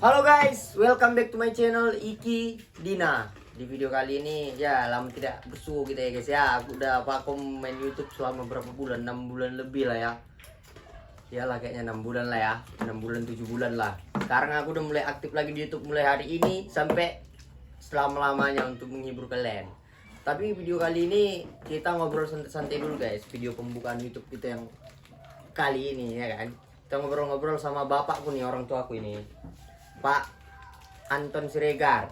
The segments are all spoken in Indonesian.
Halo guys, welcome back to my channel Iki Dina. Di video kali ini ya lama tidak bersuhu kita ya guys ya. Aku udah vakum main YouTube selama berapa bulan? 6 bulan lebih lah ya. Iyalah kayaknya 6 bulan lah ya. 6 bulan 7 bulan lah. Sekarang aku udah mulai aktif lagi di YouTube mulai hari ini sampai selama-lamanya untuk menghibur kalian. Tapi video kali ini kita ngobrol santai-santai dulu guys. Video pembukaan YouTube kita yang kali ini ya kan. Kita ngobrol-ngobrol sama bapakku nih, orang tua aku ini. Pak Anton Siregar.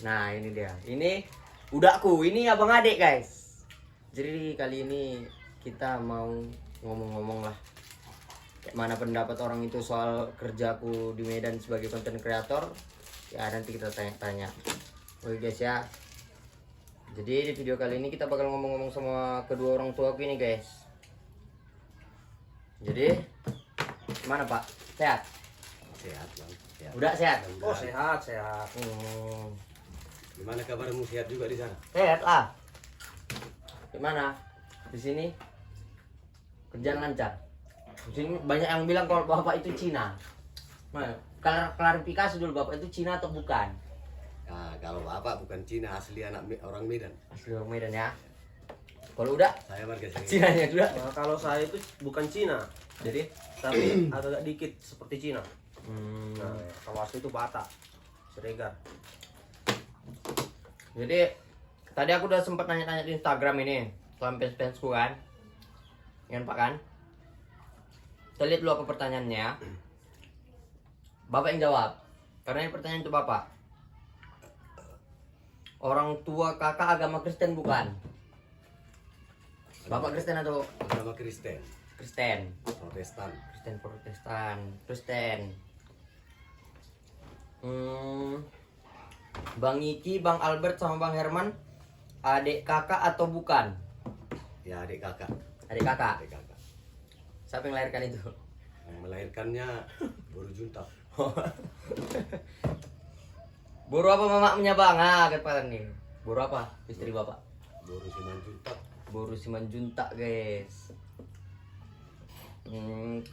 Nah ini dia. Ini udahku. Ini abang adik guys. Jadi kali ini kita mau ngomong-ngomong lah. Kayak mana pendapat orang itu soal kerjaku di Medan sebagai content creator. Ya nanti kita tanya-tanya. Oke guys ya. Jadi di video kali ini kita bakal ngomong-ngomong sama kedua orang tua aku ini guys. Jadi gimana Pak? Sehat? Sehat bang. Sehat. Udah sehat? Oh sehat. Gimana kabarmu, sehat juga di sana? Sehat lah. Gimana? Di sini kerjaan lancar. Di sini banyak yang bilang kalau bapak itu Cina. Nah, klarifikasi dulu, bapak itu Cina atau bukan? Nah, kalau bapak bukan Cina, asli orang Medan. Asli orang Medan ya. Kalau udah Saya warga sini. Cinanya juga. Nah, kalau saya itu bukan Cina, Jadi tapi agak dikit seperti Cina. hmm, Nah, kalau asli itu Batak, Siregar. jadi tadi aku udah sempat nanya-nanya di Instagram ini sama fans-fansku kan. Kan Pak kan? Kita lihat dulu apa pertanyaannya. Bapak yang jawab. Karena ini pertanyaan untuk Bapak. Orang tua kakak agama Kristen bukan? Bapak Kristen atau Agama Kristen, Kristen? Protestan. Kristen. Bang Iki, Bang Albert sama Bang Herman adik kakak atau bukan? Ya, adik kakak. Adik kakak. Adik kakak. Siapa yang melahirkan itu? Yang melahirkannya Boru Junta. Buru apa mamanya Bang? Ah, kepala nih. Buru apa? Istri Bapak. Boru Simanjunta. Boru Simanjunta, guys.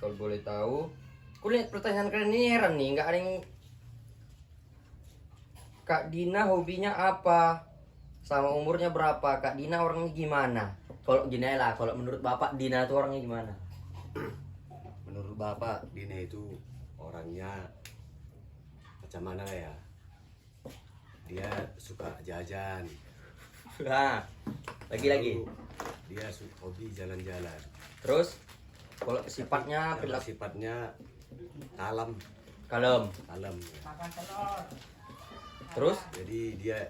Kalau boleh tahu, aku lihat pertanyaan kalian ini heran nih, nggak ada yang. Kak Dina hobinya apa? Sama umurnya berapa? Kak Dina orangnya gimana? Kalau gini lah, kalau menurut Bapak Dina itu orangnya gimana? Menurut bapak, Dina itu orangnya macam mana ya? Dia suka jajan. Nah, lagi-lagi. Lalu dia hobi jalan-jalan. Terus, kalau sifatnya Kalau sifatnya kalem. kalem. Terus, Jadi dia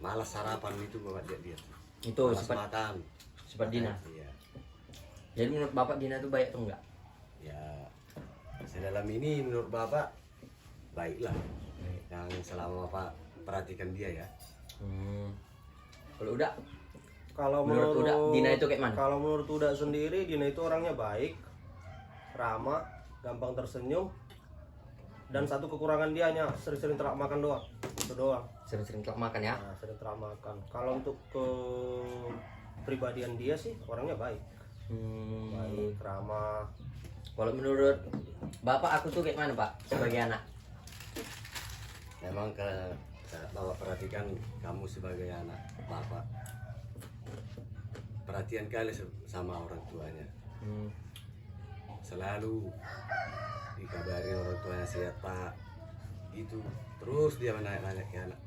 malas sarapan itu bapak dia. itu Malas sifat makan. Dina. Iya. Jadi menurut Bapak Dina itu baik atau enggak? Ya, sedalam ini menurut bapak baiklah. Yang selama bapak perhatikan dia ya. Kalau udah, Kalau menurut Uda, Dina itu kayak mana? Kalau menurut Uda sendiri, Dina itu orangnya baik, ramah, gampang tersenyum. Dan satu kekurangan dia hanya sering-sering telat makan doang. Itu doang. Sering-sering telat makan ya? Nah, sering telat makan. Kalau untuk kepribadian dia sih orangnya baik. Baik, ramah. Kalau menurut Bapak aku tuh kayak mana Pak sebagai anak? Memang bapak perhatikan kamu sebagai anak bapak. Perhatian kali sama orang tuanya. Selalu dikabari orang tuanya sehat Pak. Gitu. Terus dia nanya-nanya ke anak,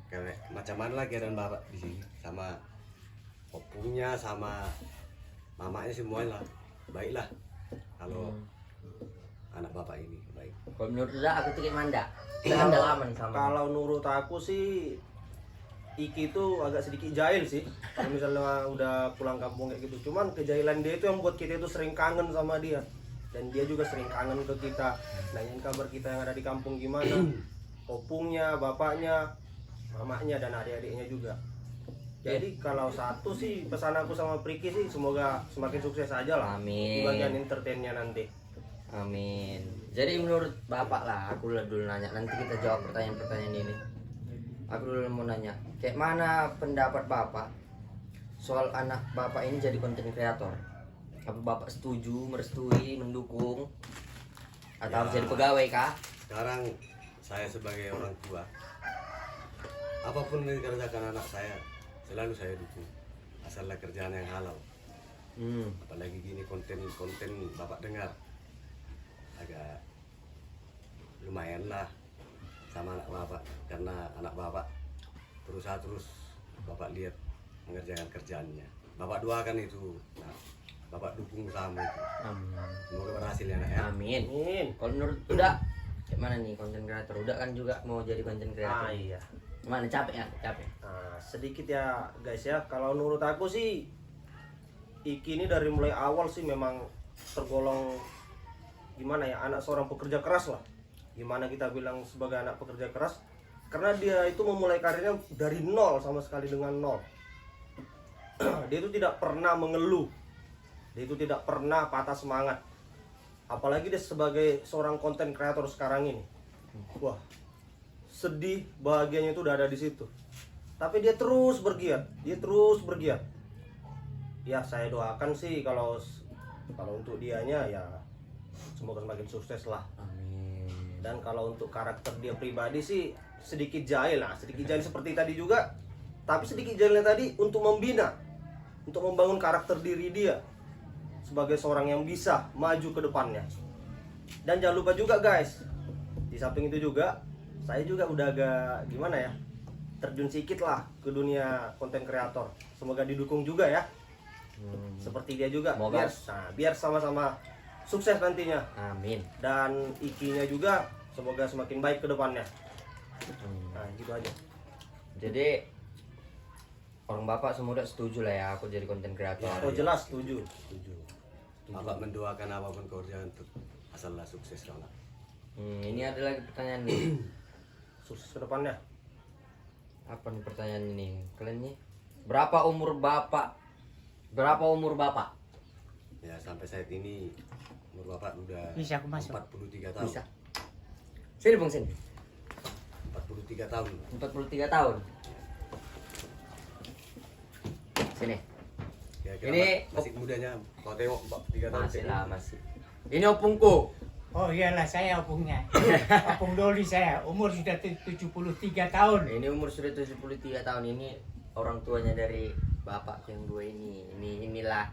macam mana lah keadaan bapak di sini sama opungnya sama mamanya semuanya lah. Baiklah. Kalau anak bapak ini baik. Kalau menurut Uda aku tuh kayak mana? Kita kan udah lama nih sama. Kalau menurut aku sih Iki itu agak sedikit jahil sih. Kalau misalnya udah pulang kampung kayak gitu. Cuman kejahilan dia itu yang buat kita itu sering kangen sama dia. Dan dia juga sering kangen ke kita. Nanyain kabar kita yang ada di kampung gimana. Opungnya, bapaknya, mamanya dan adik-adiknya juga. Jadi kalau satu sih pesan aku sama Priki sih semoga semakin sukses aja lah. Amin. Di bagian entertainnya nanti. Amin. Jadi menurut Bapak lah, aku dulu nanya. Nanti kita jawab pertanyaan-pertanyaan ini. Aku dulu mau nanya, kayak mana pendapat Bapak soal anak Bapak ini jadi content creator? Apa Bapak setuju, merestui, mendukung? Atau harus jadi pegawai kah? Sekarang saya sebagai orang tua, apapun yang dikerjakan anak saya selalu saya dukung, asalnya kerjaan yang halal. Apalagi gini konten bapak dengar agak lumayan lah sama anak bapak, karena anak bapak berusaha terus bapak lihat mengerjakan kerjaannya, bapak doakan itu. Nah, bapak dukung usahamu itu. Amin. Semoga berhasil ya nak ya. Amin. Amin. Kalau menurut Uda, kayak mana nih konten kreator? Uda kan juga mau jadi konten kreator. Iya. Gimana, capek ya? Capek. Nah, sedikit ya guys ya, kalau menurut aku sih Iki ini dari mulai awal sih memang tergolong gimana ya, anak seorang pekerja keras lah. Gimana kita bilang sebagai anak pekerja keras, karena dia itu memulai karirnya dari nol, sama sekali dengan nol. Dia itu tidak pernah mengeluh, dia itu tidak pernah patah semangat. Apalagi dia sebagai seorang konten kreator sekarang ini, wah, sedih bahagianya itu udah ada di situ. Tapi dia terus bergiat, dia terus bergiat. Ya saya doakan sih kalau untuk dianya ya semoga semakin sukses lah. Amin. Dan kalau untuk karakter dia pribadi sih sedikit jahil lah, sedikit jahil seperti tadi juga. Tapi sedikit jahilnya tadi untuk membina, untuk membangun karakter diri dia sebagai seorang yang bisa maju ke depannya. Dan jangan lupa juga guys, di samping itu juga saya juga udah agak gimana ya, terjun sedikit lah ke dunia konten kreator. Semoga didukung juga ya. Seperti dia juga. Semoga. Biar sama-sama sukses nantinya. Amin. Dan Ikinya juga semoga semakin baik ke depannya. Nah, gitu aja. Jadi orang bapak semua udah setuju lah ya aku jadi konten kreator. Oh jelas setuju. Bapak mendoakan apapun kerjaan untuk asalnya sukses lah. Ini ada lagi pertanyaan nih. Sukses ke depannya. Apa nih pertanyaan ini? Kalian nih berapa umur bapak? Berapa umur bapak? Ya sampai saat ini umur bapak udah Bisa aku masuk? 43 tahun. Bisa. Sini Bung sini. 43 tahun. 43 tahun. Sini. Kira-kira Ini masih mudanya kalau tengok 43 tahun. Masih lah masih. Ini opungku. Oh iyalah saya opungnya. Opung Doli saya, umur sudah 73 tahun. Ini umur sudah 73 tahun, ini orang tuanya dari bapak yang dua ini. Inilah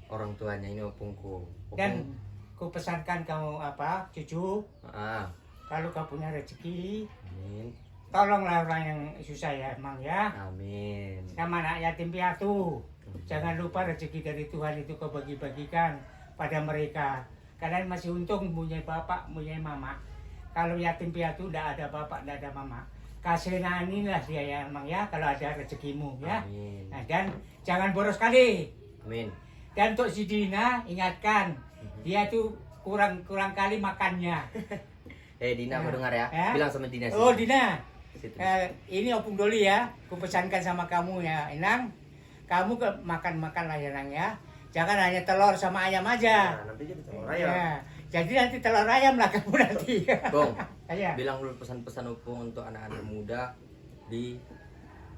orang tuanya, ini opungku. Dan ku pesankan kamu apa, cucu, Ah, kalau kau punya rezeki, amin. tolonglah orang yang susah ya emang ya. Amin. Sama anak yatim piatu. Jangan lupa rezeki dari Tuhan itu kau bagi-bagikan pada mereka. Kalian masih untung punya bapak, punya mama. Kalau yatim piatu udah ada bapak, udah ada mama. Kasihanilah dia ya emang ya kalau ada rezekimu ya. Amin. Nah, dan jangan boros kali. Amin. Dan untuk si Dina ingatkan dia tuh kurang kali makannya. Dina mau dengar ya? Ya. Bilang sama Dina sih. Oh Dina, Situ. ini Opung Doli ya. Ku pesankan sama kamu ya, Inang. Kamu makan lah ya, Inang ya. Jangan hanya telur sama ayam aja. Nah, nanti jadi telur ayam. Ya, jadi nanti telur ayam lah kamu nanti. Bung, Ya. bilang dulu pesan-pesan opung untuk anak-anak muda di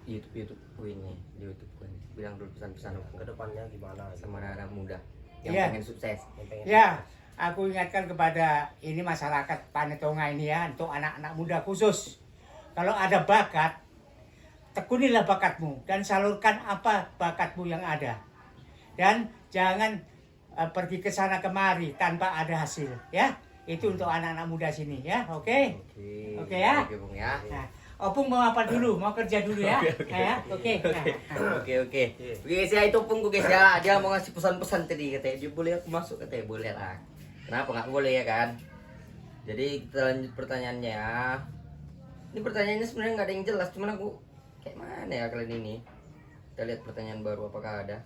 YouTube ini, di YouTube ini. Bilang dulu pesan-pesan opung Ke depannya gimana? sama anak-anak muda yang Iya. pengen sukses. Yang pengen Ya, aku ingatkan kepada ini masyarakat Panetonga ini ya, untuk anak-anak muda khusus. Kalau ada bakat, tekunilah bakatmu dan salurkan apa bakatmu yang ada. Dan jangan pergi ke sana kemari tanpa ada hasil, ya. Itu untuk anak-anak muda sini ya, oke? Oke ya? Oke, Bung ya. Nah, Opung mau apa dulu? Mau kerja dulu ya? Ya, oke. Nah, Oke. Oke guys ya, itu opungku guys ya. Dia mau ngasih pesan-pesan tadi katanya. Dia boleh aku masuk katanya, boleh lah. Kenapa nggak boleh ya kan? Jadi kita lanjut pertanyaannya ya. Ini pertanyaannya sebenarnya nggak ada yang jelas, cuman aku kayak mana ya kalian ini? Kita lihat pertanyaan baru apakah ada.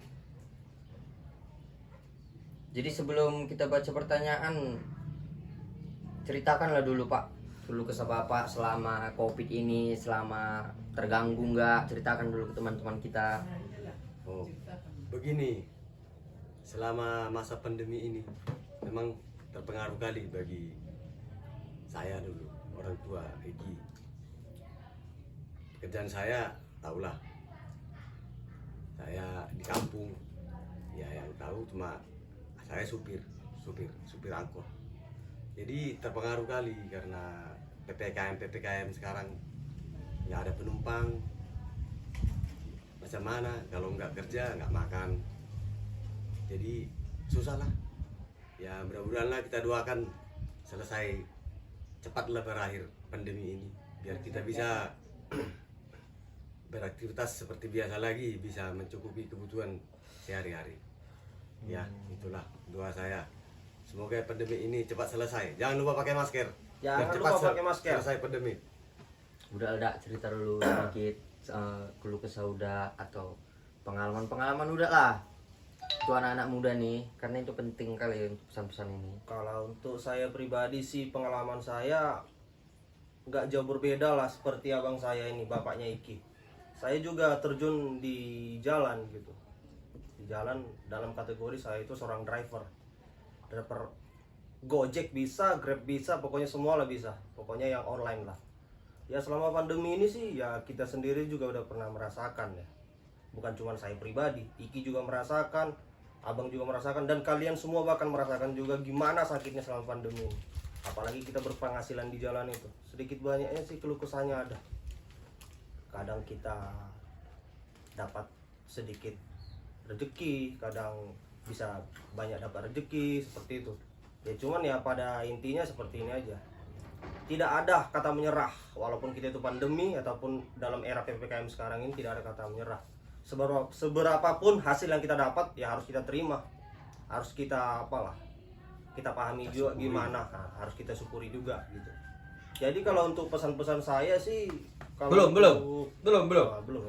Jadi sebelum kita baca pertanyaan, ceritakanlah dulu Pak, dulu kesah Bapak selama COVID ini, selama terganggu nggak? Ceritakan dulu ke teman-teman kita. Oh, begini, selama masa pandemi ini memang terpengaruh kali bagi saya dulu, orang tua Egi. Pekerjaan saya, tahulah, saya di kampung, ya yang tahu cuma saya supir angkot. Jadi terpengaruh kali karena PPKM sekarang nggak ada penumpang, macam mana kalau nggak kerja nggak makan, jadi susah lah. Ya mudah-mudahan lah, kita doakan selesai cepatlah berakhir pandemi ini biar kita bisa beraktivitas seperti biasa lagi, bisa mencukupi kebutuhan sehari-hari. Ya itulah doa saya, semoga pandemi ini cepat selesai. Jangan lupa pakai masker. Jangan Biar lupa pakai masker. selesai pandemi. Udah ada cerita dulu sedikit, keluh kesah udah, atau pengalaman udah lah. Itu anak-anak muda nih, karena itu penting kali untuk pesan-pesan ini. Kalau untuk saya pribadi sih, pengalaman saya nggak jauh berbeda lah seperti abang saya ini, bapaknya Iki. Saya juga terjun di jalan gitu. Di jalan dalam kategori saya itu seorang driver. Driver Gojek bisa, Grab bisa, pokoknya semua lah bisa. Pokoknya yang online lah. Ya selama pandemi ini sih ya kita sendiri juga udah pernah merasakan ya. Bukan cuma saya pribadi, Iki juga merasakan, abang juga merasakan, dan kalian semua bahkan merasakan juga gimana sakitnya selama pandemi ini. Apalagi kita berpenghasilan di jalan itu. Sedikit banyaknya sih keluh kesahnya ada. Kadang kita dapat sedikit rezeki, kadang bisa banyak dapat rezeki, seperti itu. Ya cuman ya pada intinya seperti ini aja. Tidak ada kata menyerah, walaupun kita itu pandemi ataupun dalam era PPKM sekarang ini tidak ada kata menyerah. Seberapapun hasil yang kita dapat ya harus kita terima, harus kita apalah, kita pahami juga gimana, nah, harus kita syukuri juga gitu. Jadi kalau untuk pesan-pesan saya sih kalau belum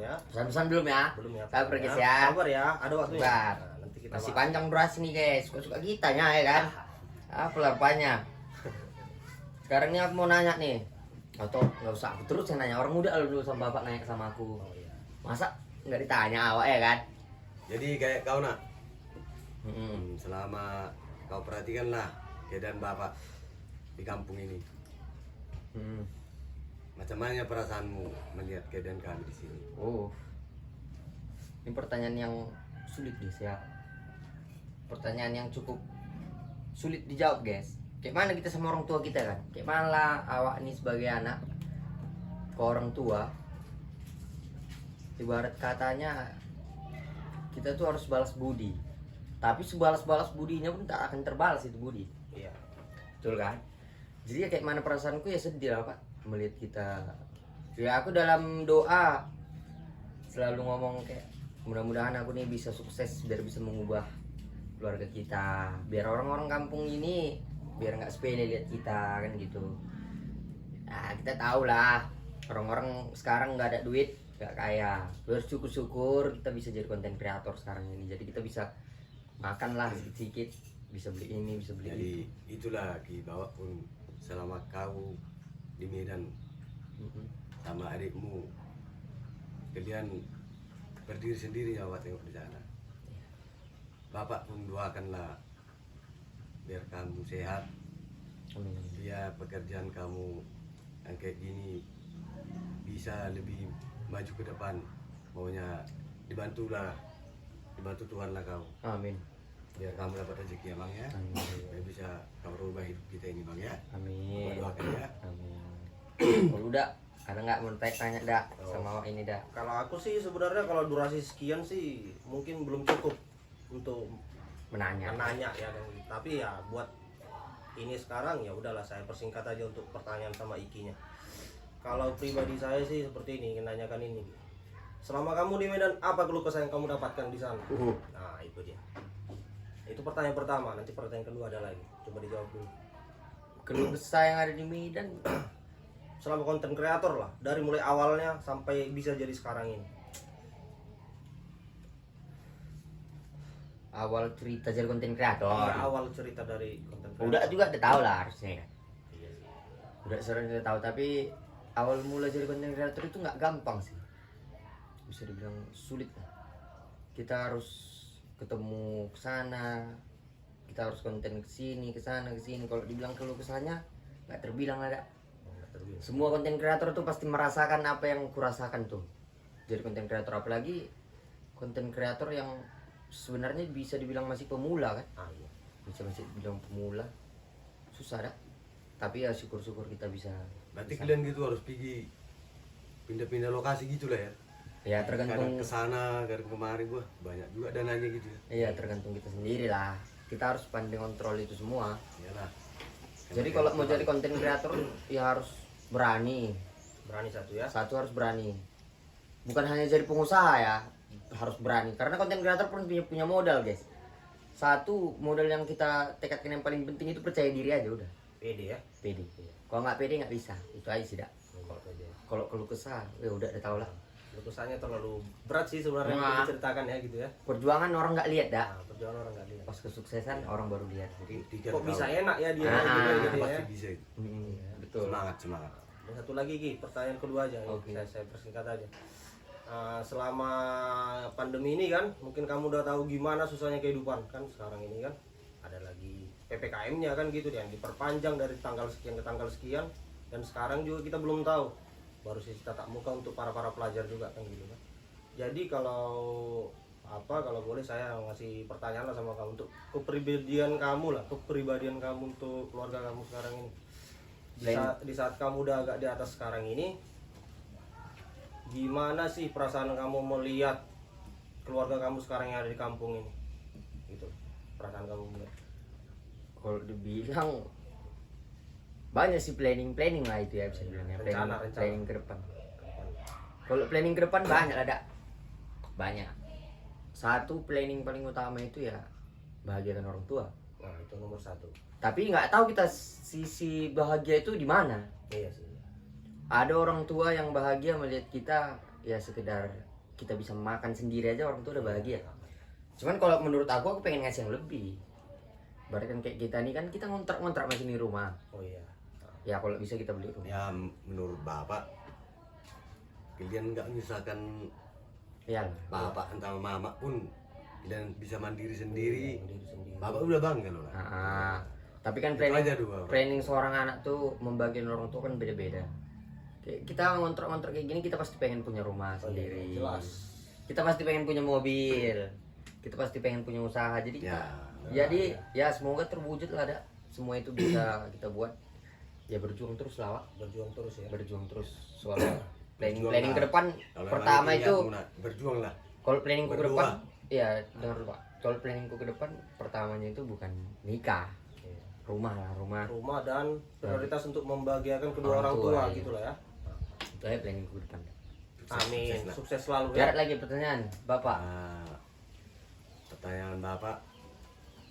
ya, Pesan-pesan belum ya? belum ya. Sabar ya. guys ya. Sabar ya, ada waktunya. Sabar. Nah, nanti kita Masih bahas. panjang durasi nih guys, suka-suka kitanya ya kan? Apalah banyak. Sekarang ini aku mau nanya nih, atau nggak usah aku terus yang nanya, orang muda dulu sama bapak nanya sama aku. Oh, iya. Masa nggak ditanya awak ya kan? Jadi kayak kau nak, Mm-mm. selama kau perhatikanlah keadaan bapak di kampung ini, Mm-mm. macam mana perasaanmu melihat keadaan kami di sini? Oh, ini pertanyaan yang sulit guys ya. Pertanyaan yang cukup sulit dijawab guys. Kayak mana kita sama orang tua kita kan? Kayak mana lah awak ini sebagai anak ke orang tua. Ibarat katanya kita tuh harus balas budi. Tapi sebalas-balas budinya pun tak akan terbalas itu budi. Iya. Betul kan? Jadi ya kayak mana perasaanku ya sedih lah Pak melihat kita. Ya aku dalam doa selalu ngomong kayak mudah-mudahan aku nih bisa sukses biar bisa mengubah keluarga kita, biar orang-orang kampung ini biar nggak sepele lihat kita kan gitu. Nah kita tahu lah orang-orang sekarang nggak ada duit, nggak kaya, bersyukur-syukur kita bisa jadi konten kreator sekarang ini. Jadi kita bisa makan lah sedikit-sedikit, bisa beli ini, bisa beli Jadi itu. itulah Ki, bahwa pun selama kau di Medan Mm-mm. sama adikmu, kalian berdiri sendiri ya Wak, tengok di sana. Bapak pun doakanlah biar kamu sehat, Amin. biar pekerjaan kamu yang kayak gini bisa lebih maju ke depan. Maunya dibantu Tuhan lah kau, Amin. biar kamu dapat rezeki ya Bang ya, Amin. biar bisa kamu rubah hidup kita ini Bang ya. Amin. Bapak doakan ya. Amin. Kalau udah ada nggak mau tanya dak sama awak ini dak? Kalau aku sih sebenarnya kalau durasi sekian sih mungkin belum cukup untuk Menanya. menanya ya kan. Tapi ya buat ini sekarang ya udahlah saya persingkat aja untuk pertanyaan sama Ikinya. Kalau pribadi saya sih seperti ini, ingin nanyakan ini. Selama kamu di Medan, apa keluh kesah yang kamu dapatkan di sana? Nah, itu dia. Itu pertanyaan pertama, nanti pertanyaan kedua ada lagi. Coba dijawab dulu. Keluh kesah yang ada di Medan. Selama konten kreator lah, dari mulai awalnya sampai bisa jadi sekarang ini. Awal cerita jadi konten kreator. Awal cerita dari konten kreator. Udah juga udah tahu lah harusnya kan. Iya sih. Udah sering udah tahu, tapi awal mulai jadi konten kreator itu nggak gampang sih. Bisa dibilang sulit lah. Kita harus ketemu ke sana, kita harus konten ke sini, ke sana, ke sini. Kalau dibilang keluh kesahnya nggak terbilang ada. Semua konten kreator tuh pasti merasakan apa yang kurasakan tuh. Jadi konten kreator, apalagi konten kreator yang sebenarnya bisa dibilang masih pemula kan. Iya. Bisa masih dibilang pemula. Susah dah. Tapi ya syukur-syukur kita bisa Berarti kalian gitu harus pergi pindah-pindah lokasi gitu lah ya. Ya Kadang tergantung. ke sana, kadang kemari, wah banyak juga dananya gitu ya. Iya tergantung kita sendiri lah. Kita harus pandai kontrol itu semua. Iyalah. Jadi kalau mau jadi konten kreator ya harus berani. Berani satu ya. Satu harus berani. Bukan hanya jadi pengusaha ya, harus berani. Karena konten kreator pun punya modal guys. Satu modal yang kita tekadkan yang paling penting itu percaya diri aja udah. Pede ya. Pede. Kalau nggak pede nggak bisa. Itu aja sih dak. Kalau pede. Kalau keluh kesah, ya udah tau lah. Lukisannya terlalu berat sih sebenarnya Nah. untuk diceritakan ya gitu ya. Perjuangan orang nggak lihat dak. Nah, perjuangan orang nggak lihat. Pas kesuksesan orang baru lihat. Buktikan Kok kau. bisa enak ya dia Ah, gitu ya. Pasti bisa itu. Betul. Semangat, semangat. Dan satu lagi Ki, pertanyaan kedua aja. Oke. Saya persingkat aja. Selama pandemi ini kan, mungkin kamu udah tahu gimana susahnya kehidupan kan sekarang ini kan. Ada lagi PPKM-nya kan gitu yang diperpanjang dari tanggal sekian ke tanggal sekian, dan sekarang juga kita belum tahu. Baru sih tatap muka untuk para pelajar juga kan gitu kan. Jadi kalau boleh saya ngasih pertanyaan lah sama kamu untuk kepribadian kamu untuk keluarga kamu sekarang ini. Di saat kamu udah agak di atas sekarang ini, gimana sih perasaan kamu melihat keluarga kamu sekarang yang ada di kampung ini? Gitu. Perasaan kamu melihat. Kalau dibilang banyak sih planning lah itu ya bisa dibilang ya. Rencana. Planning ke depan. Kalau planning ke depan banyak ada. Banyak. Satu planning paling utama itu ya bahagiakan orang tua. Nah, itu nomor satu. Tapi nggak tahu kita sisi bahagia itu di mana. Iya sih. Ada orang tua yang bahagia melihat kita ya sekedar kita bisa makan sendiri aja orang tua udah bahagia. Cuman kalau menurut aku pengen ngasih yang lebih. Berarti kan kayak kita nih kan kita ngontrak masih di rumah. Oh iya. Ya kalau bisa kita beli rumah. Ya menurut bapak, kalian nggak menyusahkan Iya. bapak entah mama pun, kalian bisa mandiri sendiri. Diri sendiri. Bapak udah bangga loh lah. Tapi kan Itu aja dua orang. planning seorang anak tuh membagian orang tua kan beda-beda. Kayak kita ngontrak kayak gini kita pasti pengen punya rumah sendiri. Jelas. Kita pasti pengen punya mobil. Kita pasti pengen punya usaha. Jadi ya semoga terwujud lah ada. Semua itu bisa kita buat. Ya berjuang terus lah, Wak. Berjuang terus ya. Berjuang terus soal planning Berjuang lah. ke depan. Kalau Pertama emang itu niat, berjuang lah. kalau planningku ke Berdua. depan, ya dengar dulu Pak. Kalau planningku ke depan pertamanya itu bukan nikah, rumah lah, Rumah dan prioritas untuk membahagiakan kedua orang tua iya. gitu lah ya. Itu aja planningku ke depan. Amin. Sukses lah. Sukses selalu ya. Jarak lagi pertanyaan, Bapak. Nah, pertanyaan bapak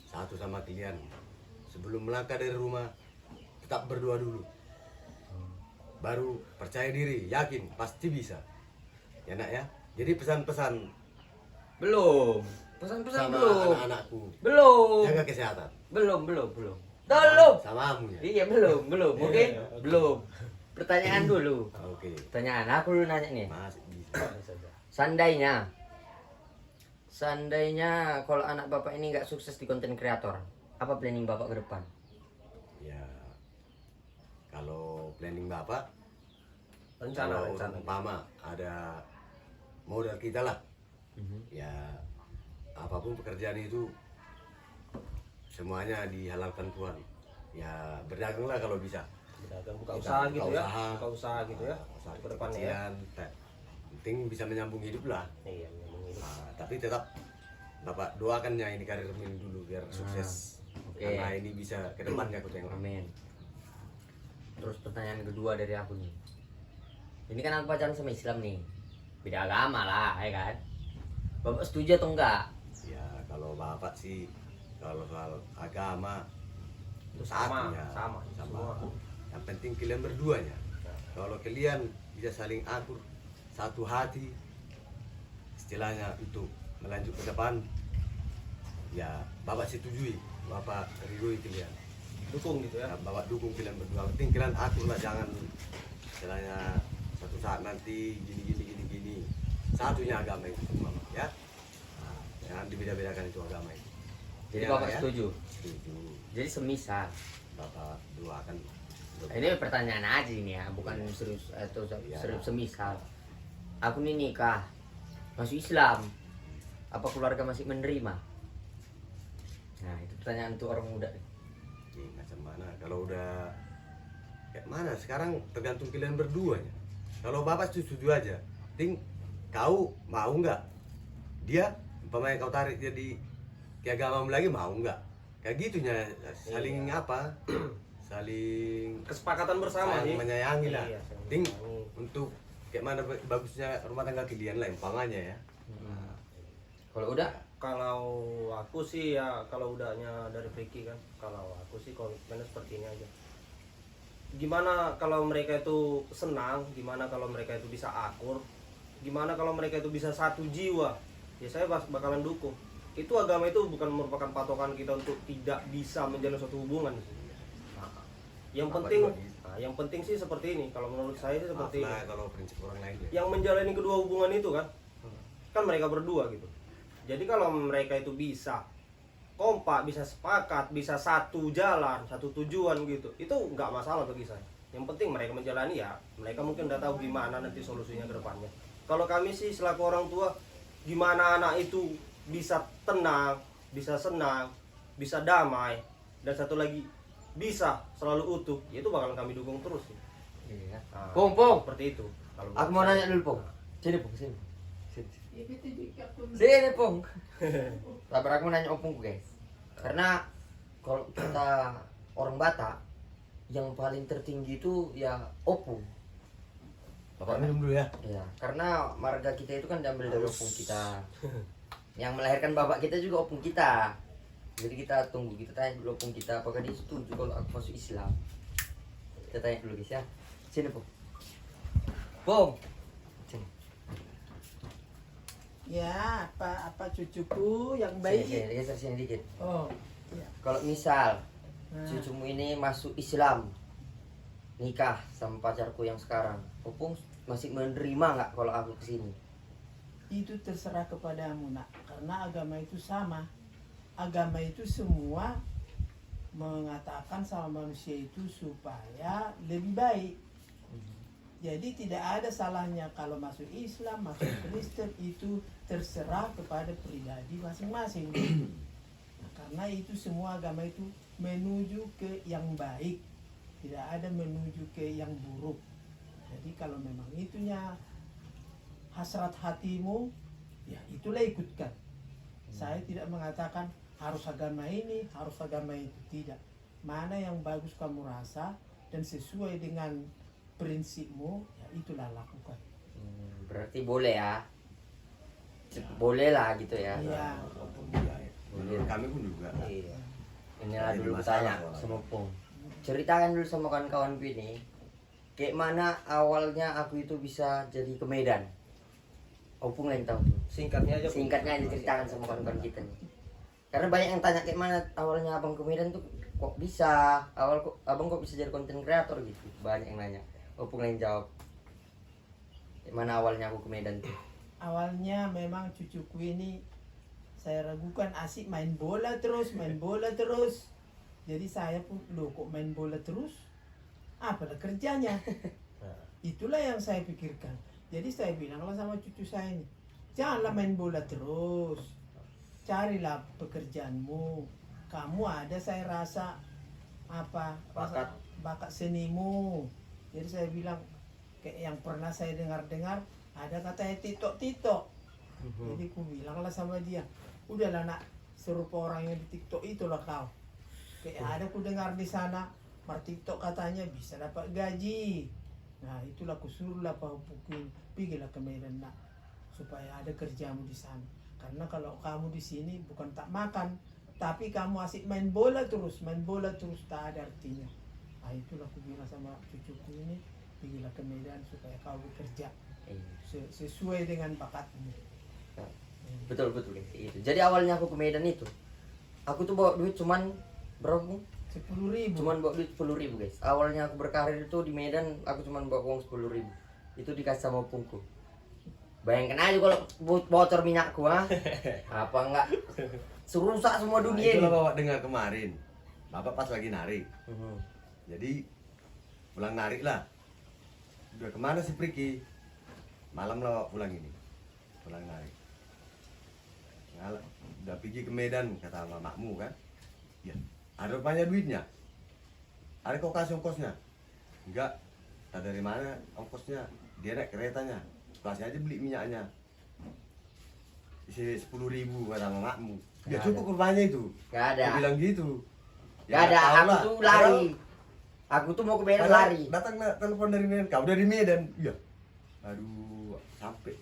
satu sama kalian, sebelum melangkah dari rumah tetap berdoa dulu, baru percaya diri, yakin pasti bisa ya nak ya. Jadi pesan-pesan Belum. Pesan-pesan sama belum. anak-anakku, Belum. jaga kesehatan Belum. Belum. sama kamu ya. Iya, belum. Oke? Belum. Pertanyaan dulu. Oke, Pertanyaan aku dulu nanya nih. masih bisa. Seandainya kalau anak Bapak ini nggak sukses di konten kreator, apa planning Bapak ke depan? Ya kalau planning bapak, Rencana. kalau umpama ada modal kita lah, ya apapun pekerjaan itu semuanya dihalalkan Tuhan. Ya berdaganglah kalau bisa. Berdagang, buka Kita usaha buka gitu ya. usaha. Buka usaha gitu ya. Usaha Ke depannya ya. kecil-kecilan, penting bisa menyambung hidup lah. Iya, memang ini. Nah, tapi tetap bapak doakan ya ini karir ini dulu biar sukses. oke. Karena ini bisa ke depannya aku tengok. Amin. Terus pertanyaan kedua dari aku nih. Ini kan aku pacaran sama Islam nih. Beda agama lah, ya kan? Bapak setuju atau enggak? Ya kalau bapak sih kalau soal agama Itu sama, ya, sama. Semua. Yang penting kalian berdua ya. Kalau kalian bisa saling akur satu hati, istilahnya untuk melanjut ke depan, ya bapak setujui, bapak ridhoi kalian. Dukung gitu ya. Ya, bapak dukung kalian berdua. Yang penting kalian akur lah, jangan istilahnya satu saat nanti gini. Satunya agama itu semua, ya. Nah, jangan dibeda-bedakan itu agama itu. Jadi Ya, Bapak ya? setuju. Setuju. Jadi semisal. Bapak doakan. Ini pertanyaan aja ini ya, bukan serius atau serius semisal. Aku nih nikah, masuk Islam. Apa keluarga masih menerima? Nah, itu pertanyaan untuk orang muda. Macam mana kalau udah kayak mana sekarang tergantung kalian berdua ya. Kalau bapak setuju aja, kau mau nggak dia umpamanya kau tarik dia di ke agamamu lagi, mau nggak kayak gitunya, saling apa saling Kesepakatan bersama saling sih. menyayangi lah. Iya, saling Ting menyayangi. untuk kayak mana bagusnya rumah tangga kalian lah umpamanya ya. Kalau udah Kalau aku sih ya, kalau udahnya dari Ricky kan, kalau aku sih komitmennya seperti ini aja. Gimana kalau mereka itu senang, gimana kalau mereka itu bisa akur, gimana kalau mereka itu bisa satu jiwa, ya saya bakalan dukung. Itu agama itu bukan merupakan patokan kita untuk tidak bisa menjalin suatu hubungan. Yang Apa penting, juga gitu. yang penting sih seperti ini. Kalau menurut saya sih Maaf seperti ini. lah kalau prinsip orang lain ya. Yang menjalani kedua hubungan itu kan mereka berdua gitu. Jadi kalau mereka itu bisa kompak, bisa sepakat, bisa satu jalan, satu tujuan gitu, itu nggak masalah bagi saya. Yang penting mereka menjalani ya, mereka mungkin udah tahu gimana nanti solusinya ke depannya. Kalau kami sih selaku orang tua, gimana anak itu bisa tenang, bisa senang, bisa damai, dan satu lagi bisa selalu utuh, ya itu bakalan kami dukung terus. iya. Nah, Pung, Pung. seperti itu. Kalau Aku buat mau saya. nanya dulu, Pung. Sini, Pung, sini. Sini, Pung. Sabar, aku mau nanya Opung, guys. Karena kalau kita orang Batak, yang paling tertinggi itu ya Opung. Bapak minum dulu ya. Ya, karena marga kita itu kan diambil dari opung kita. Yang melahirkan bapak kita juga opung kita. Jadi kita tunggu, kita tanya dulu opung kita apakah dia setuju kalau aku masuk Islam. Kita tanya dulu guys ya. Sini, Pung. Pung. Sini. Ya, apa cucuku yang Sini, baik. sini, geser sini dikit. Oh, ya. Kalau misal Nah, cucumu ini masuk Islam, nikah sama pacarku yang sekarang, Opung masih menerima nggak kalau aku kesini? itu terserah kepadamu, Nak. Karena agama itu sama. Agama itu semua mengatakan sama manusia itu supaya lebih baik. Jadi tidak ada salahnya kalau masuk Islam, masuk Kristen, itu terserah kepada pribadi masing-masing. Nah, karena itu semua agama itu menuju ke yang baik, tidak ada menuju ke yang buruk. Jadi kalau memang itunya hasrat hatimu, ya itulah ikutkan. Saya tidak mengatakan harus agama ini, harus agama itu, tidak. Mana yang bagus kamu rasa dan sesuai dengan prinsipmu, ya itulah lakukan. Berarti boleh ya? Boleh lah gitu ya? Iya. Menurut kami pun juga. Iya. Inilah Jadi dulu masalah bertanya soalnya. sama Pung. Ceritakan dulu sama kawan-kawanku ini, kayak mana awalnya aku itu bisa jadi ke Medan. Opung yang tahu tuh. Singkatnya aja. Pung. Singkatnya aja ceritakan sama kawan-kawan kita nih. Karena banyak yang tanya kayak mana awalnya abang ke Medan tuh kok bisa, abang kok bisa jadi konten kreator gitu. Banyak yang nanya. Opung yang jawab. Kayak mana awalnya aku ke Medan tuh? Awalnya memang cucuku ini saya ragukan asik main bola terus. Jadi saya pun, loh kok main bola terus? Apalah kerjanya? Itulah yang saya pikirkan. Jadi saya bilanglah sama cucu saya ini, janganlah main bola terus. Carilah pekerjaanmu. Kamu ada saya rasa bakat senimu. Jadi saya bilang kayak yang pernah saya dengar ada katanya TikTok. Jadi ku bilanglah sama dia, udahlah nak, serupa orang yang di TikTok itulah kau. Kayak ada ku dengar di sana, TikTok katanya bisa dapat gaji. Nah itulah ku suruhlah Pak Opung, pergilah ke Medan nak, supaya ada kerjamu di sana. Karena kalau kamu di sini bukan tak makan, tapi kamu asik main bola terus, tak ada artinya. Nah itulah ku bilang sama cucuku ini, pergilah ke Medan supaya kau bekerja sesuai dengan bakatmu. Betul guys, itu. Jadi awalnya aku ke Medan itu, aku tuh bawa duit cuman berapa? Bung? 10.000. Cuman bawa duit 10.000 guys. Awalnya aku berkarir itu di Medan, aku cuman bawa uang 10.000. Itu dikasih sama opungku. Bayangkan aja kalau bocor minyakku, ha? Apa enggak? Serusak semua Nah, dunia ini. itulah bapak dengar kemarin. Bapak pas lagi narik. Mhm. Jadi pulang narik lah. Udah kemana si Priki? Malam lah Bapak pulang ini. Pulang narik. Ngalah, udah pergi ke Medan kata mamakmu kan. Ya, ada banyak duitnya. Ada kok kasih ongkosnya. Enggak, tak dari mana ongkosnya, dia naik keretanya, kasih aja beli minyaknya, isi 10.000 kata makmu, ya Nggak cukup rupanya itu, Nggak ada. dia bilang gitu, Gak ada, tahu aku lah. tuh lari. Aku tuh mau ke Medan lari. Datang telepon dari Medan, kau dari Medan, iya, aduh sampai,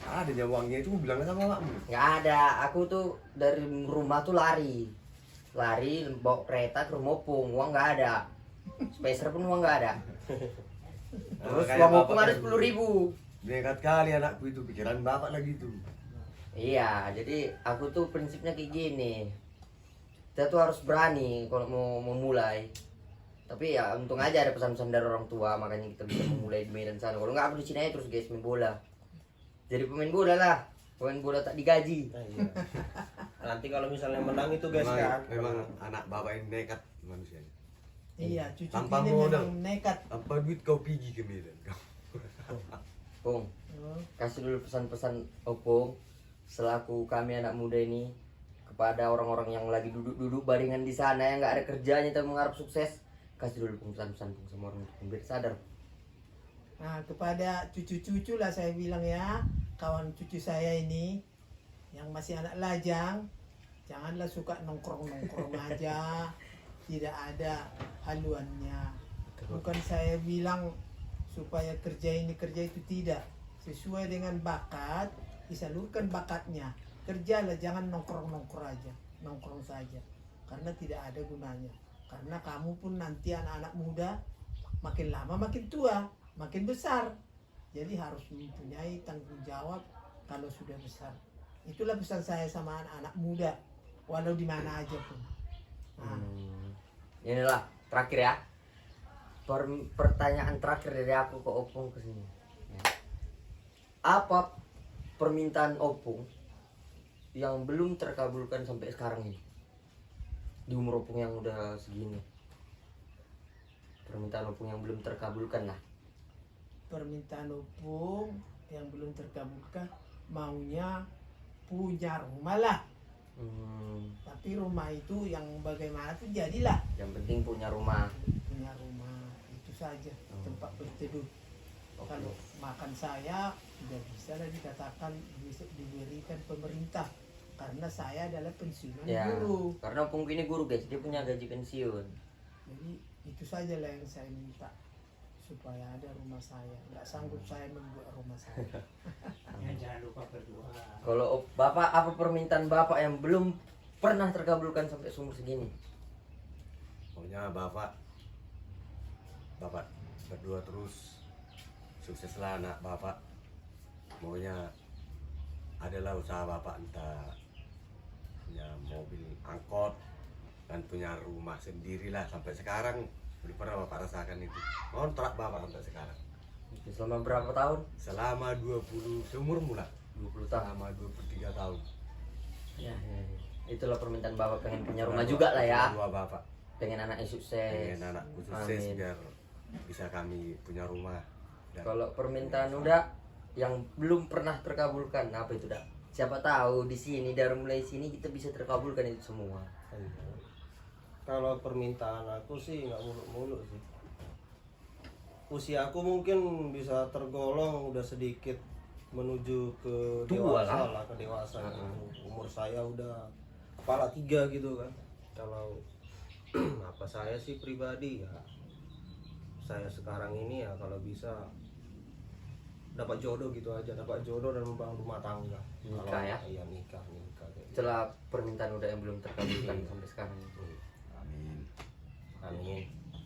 ada uangnya itu bilangnya sama makmu, Nggak ada, aku tuh dari rumah tuh lari bawa kereta ke rumah Opung, uang nggak ada, spacer pun uang nggak ada. Terus uang Opung ada 10.000. Nekat kali anakku itu, pikiran bapak lagi tuh. Iya, jadi aku tuh prinsipnya kayak gini, kita tuh harus berani kalau mau memulai. Tapi ya untung aja ada pesan-pesan dari orang tua, makanya kita bisa memulai di Medan sana. Kalau nggak aku di sini aja terus guys main bola. Jadi pemain bola lah, pemain bola tak digaji. Nah, iya. Nanti kalau misalnya menang itu guys kan. Memang anak bapak ini nekat manusianya. Iya, cucu Tanpa ini modal. memang nekat. Apa duit kau pergi ke Medan? Pung, Oh, kasih dulu pesan-pesan Opung selaku kami anak muda ini kepada orang-orang yang lagi duduk-duduk baringan di sana yang nggak ada kerjanya tapi mengharap sukses. Kasih dulu Pung pesan-pesan Pung sama orang itu biar sadar. nah, kepada cucu-cucu lah saya bilang ya, kawan cucu saya ini yang masih anak lajang, janganlah suka nongkrong-nongkrong aja, tidak ada haluannya. Bukan saya bilang supaya kerja ini kerja itu, tidak. Sesuai dengan bakat, disalurkan bakatnya. Kerjalah, jangan nongkrong-nongkrong aja, nongkrong saja. Karena tidak ada gunanya. Karena kamu pun nanti anak-anak muda makin lama makin tua, makin besar. Jadi harus mempunyai tanggung jawab kalau sudah besar. Itulah pesan saya sama anak-anak muda, walau di mana aja pun. Nah, Inilah terakhir ya. Pertanyaan terakhir dari aku ke Opung kesini. Ya. Apa permintaan Opung yang belum terkabulkan sampai sekarang ini? Di umur Opung yang udah segini. Permintaan Opung yang belum terkabulkan lah. permintaan Opung yang belum terkabulkan, maunya punya rumah lah. Tapi rumah itu yang bagaimana tuh jadilah. Yang penting punya rumah. Punya rumah itu saja, tempat berteduh. Kalau makan saya tidak bisa lah dikatakan bisa diberikan pemerintah, karena saya adalah pensiunan Ya, guru. karena Opung ini guru guys, dia punya gaji pensiun. Jadi itu saja lah yang saya minta, supaya ada rumah saya. Nggak sanggup saya membuat rumah saya. Ya, jangan lupa berdoa. Kalau Bapak, apa permintaan Bapak yang belum pernah terkabulkan sampai seumur segini? Pokoknya bapak berdua terus, sukseslah anak bapak. Pokoknya adalah usaha bapak, entah punya mobil angkot dan punya rumah sendirilah. Sampai sekarang belum pernah bapak rasakan itu. Kontrak bapak sampai sekarang Selama berapa tahun? selama 20 seumur mula 20 tahun. selama 23 tahun. Ya. Itulah permintaan Bapak, pengen punya rumah juga lah ya. Dua bapak Pengen anaknya sukses. pengen anakku sukses Amin. biar bisa kami punya rumah. Dan Kalau permintaan udah yang belum pernah terkabulkan, apa itu dah? Siapa tahu di sini dari mulai sini kita bisa terkabulkan itu semua. Kalau permintaan aku sih nggak muluk-muluk sih. Usia aku mungkin bisa tergolong udah sedikit menuju ke Tua dewasa lah. lah, ke dewasa gitu. Umur saya udah kepala 3 gitu kan. Kalau apa saya sih pribadi ya, saya sekarang ini ya kalau bisa dapat jodoh gitu aja, dapat jodoh dan membangun rumah tangga. Nikah Kalau ya? iya nikah kayak gitu. Itulah permintaan udah yang belum terkabulkan sampai sekarang. amin. Amin.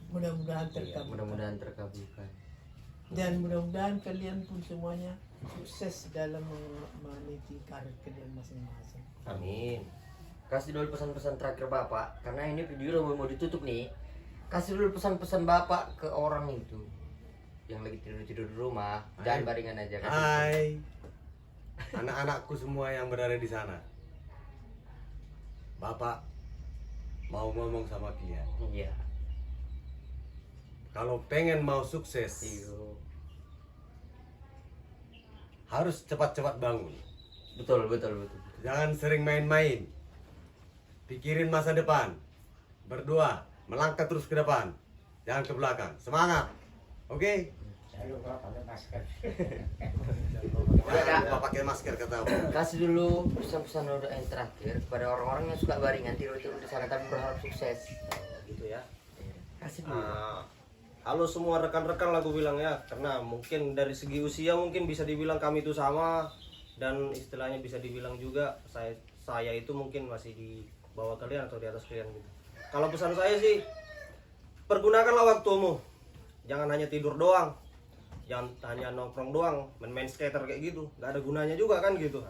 Mudah-mudahan Iya, terkabul. mudah-mudahan terkabulkan. Dan mudah-mudahan kalian pun semuanya sukses dalam meniti karir kalian masing-masing. Amin. Kasih dulu pesan-pesan terakhir Bapak, karena ini video udah mau ditutup nih. Kasih dulu pesan-pesan Bapak ke orang itu yang lagi tidur-tidur di rumah. Jangan baringan aja. Kasih pesan. Hai anak-anakku semua yang berada di sana, bapak mau ngomong sama kalian, Iya. kalau pengen mau sukses Iyo. harus cepat-cepat bangun, Betul, betul, betul. jangan sering main-main, pikirin masa depan, berdoa, melangkah terus ke depan, jangan ke belakang, semangat. Oke. Jangan lupa pakai masker. Jangan lupa pakai masker kata aku. Kasih dulu pesan-pesan yang terakhir kepada orang-orang yang suka baringan tidur-tidur di sana tapi berharap sukses. Gitu ya. Kasih dulu. Halo semua rekan-rekan lah gue bilang ya, karena mungkin dari segi usia mungkin bisa dibilang kami itu sama, dan istilahnya bisa dibilang juga saya itu mungkin masih di bawah kalian atau di atas kalian gitu. Kalau pesan saya sih, pergunakanlah waktumu, jangan hanya tidur doang, jangan hanya nongkrong doang, main skater kayak gitu, nggak ada gunanya juga kan gitu.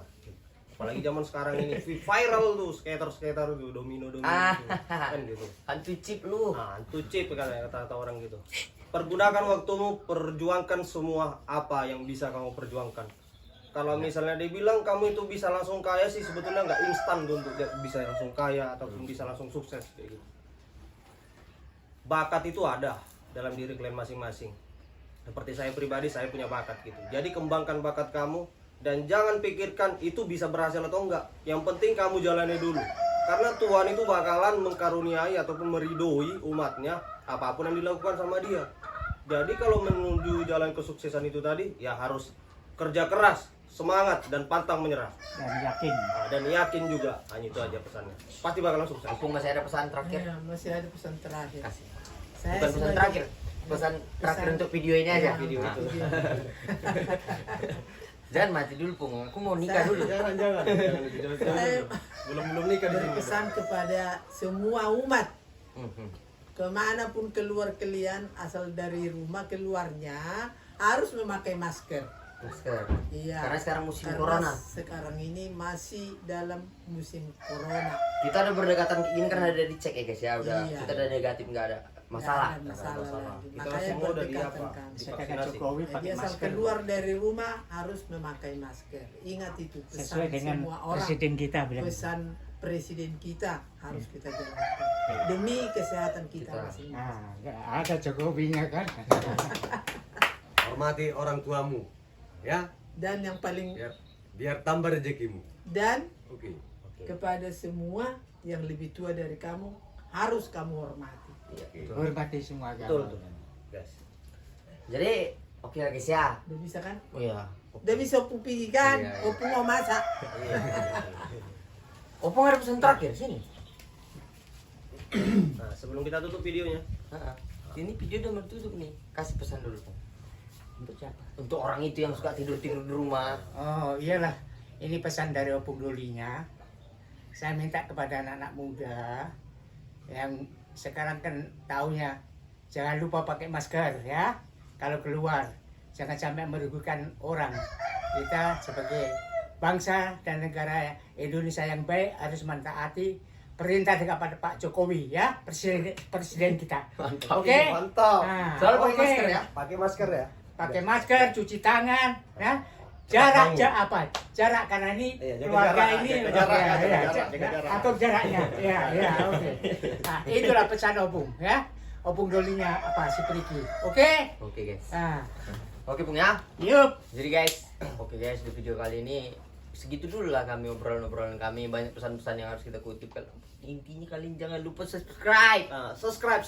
Apalagi zaman sekarang ini viral tuh skater tuh domino kan gitu. Hantu chip lu. Nah, itu chip kata orang gitu. Pergunakan waktumu, perjuangkan semua apa yang bisa kamu perjuangkan. Kalau misalnya dibilang kamu itu bisa langsung kaya sih, sebetulnya nggak instan tuh untuk bisa langsung kaya ataupun bisa langsung sukses kayak gitu. Bakat itu ada dalam diri kalian masing-masing. Seperti saya pribadi, saya punya bakat gitu. Jadi kembangkan bakat kamu dan jangan pikirkan itu bisa berhasil atau enggak. Yang penting kamu jalani dulu. Karena Tuhan itu bakalan mengkaruniai ataupun meridoi umatnya apapun yang dilakukan sama dia. Jadi kalau menuju jalan kesuksesan itu tadi, ya harus kerja keras, semangat, dan pantang menyerah. Dan yakin. Dan yakin juga. Hanya itu aja pesannya. Pasti bakalan sukses. Opung masih ada pesan terakhir? Ya, masih ada pesan terakhir. Kasih. Saya Bukan pesan sebagai- terakhir. Pesan terakhir untuk video ini aja. Ya, video untuk itu. video. Jangan mati dulu, Pung. Aku mau nikah dulu. Jangan. Saya Belum nikah di sini. berpesan kepada semua umat, Mhm. kemanapun keluar kalian, asal dari rumah keluarnya harus memakai masker. Masker. Iya. Karena sekarang musim Karena corona. Sekarang ini masih dalam musim corona. Kita udah berdekatan kayak gini karena udah dicek ya guys ya. Udah Iya. kita udah negatif, nggak ada masalah. Nggak ada masalah lagi. Kita Makanya semua udah berdekatan di apa? kami. Saya kata Divaksinasi. Jokowi Jadi pakai asal masker. keluar dari rumah harus memakai masker. Ingat itu pesan Sesuai dengan semua orang. presiden kita bilang. Pesan presiden kita harus kita jalankan demi kesehatan kita Kita. masing-masing. Nah, nggak ada Jokowinya kan. Hormati orang tuamu. Ya, Dan yang paling biar tambah rezekimu. dan Oke. kepada semua yang lebih tua dari kamu harus kamu hormati. Hormati semua Betul agama. tuh. Guys. Jadi oke lah guys ya. Udah bisa kan? Oh iya. Udah bisa opung pergi kan? Iya, iya. Opung mau masak. Opung ada pesan terakhir sini. Nah, sebelum kita tutup videonya, Heeh. Ini video udah mau tutup nih. Kasih pesan dulu, Pung. Untuk siapa? Untuk orang itu yang suka tidur-tidur di rumah. Oh iyalah, ini pesan dari Opung Dolinya. Saya minta kepada anak-anak muda yang sekarang kan taunya jangan lupa pakai masker ya kalau keluar. Jangan sampai merugikan orang. Kita sebagai bangsa dan negara Indonesia yang baik harus mentaati perintah kepada Pak Jokowi ya, presiden kita. Mantap. Oke? mantap. Nah, Selalu pakai oke. masker ya. Pakai masker ya. Pakai masker, cuci tangan, ya. Jarak jarak karena ini Iya, jaga keluarga jarak, ini jaga jarak, ya, jaga ya, jarak, jaga jarak. atau jaraknya, ya, oke. Nah, itulah pesan Opung, ya. Opung Dolinya apa si Priki, oke? Oke guys. Nah, Oke Pung ya. yuk. Jadi guys, oke guys, di video kali ini segitu dulu lah kami obrolan kami, banyak pesan-pesan yang harus kita kutip. Intinya kalian jangan lupa subscribe. Nah, subscribe.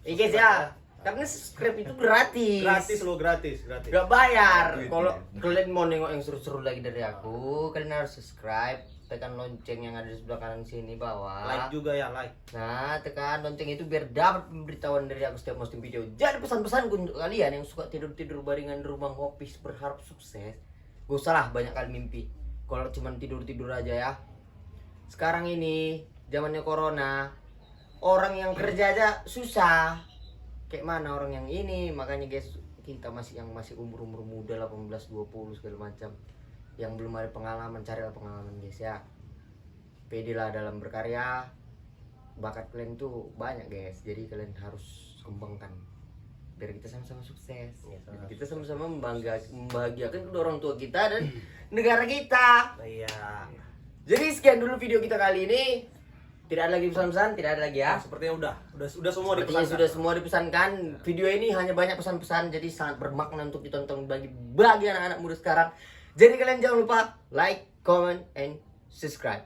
Guys ya, karena subscribe itu gratis. Gratis. Gak bayar. Kalau kalian mau nengok yang seru-seru lagi dari aku, kalian harus subscribe, tekan lonceng yang ada di sebelah kanan sini bawah. Like juga ya, like. Nah, tekan lonceng itu biar dapat pemberitahuan dari aku setiap posting video. Jadi pesan-pesanku untuk kalian yang suka tidur-tidur baringan di rumah ngopi berharap sukses. Gak usah lah banyak kali mimpi. Kalau cuma tidur-tidur aja ya. Sekarang ini zamannya corona, orang yang kerja aja susah. Kayak mana orang yang ini, makanya guys, kita masih umur muda 18 20 segala macam. Yang belum ada pengalaman, carilah pengalaman guys ya. Pede lah dalam berkarya. Bakat kalian tuh banyak guys, jadi kalian harus kembangkan biar kita sama-sama sukses. Dan kita sama-sama membahagiakan kedua orang tua kita dan negara kita. Iya. Jadi sekian dulu video kita kali ini. Tidak ada lagi pesan-pesan, tidak ada lagi ya. Sepertinya udah semua Sepertinya dipesankan. sudah semua dipesankan. Video ini hanya banyak pesan-pesan, jadi sangat bermakna untuk ditonton bagi anak-anak muda sekarang. Jadi kalian jangan lupa like, comment, and subscribe.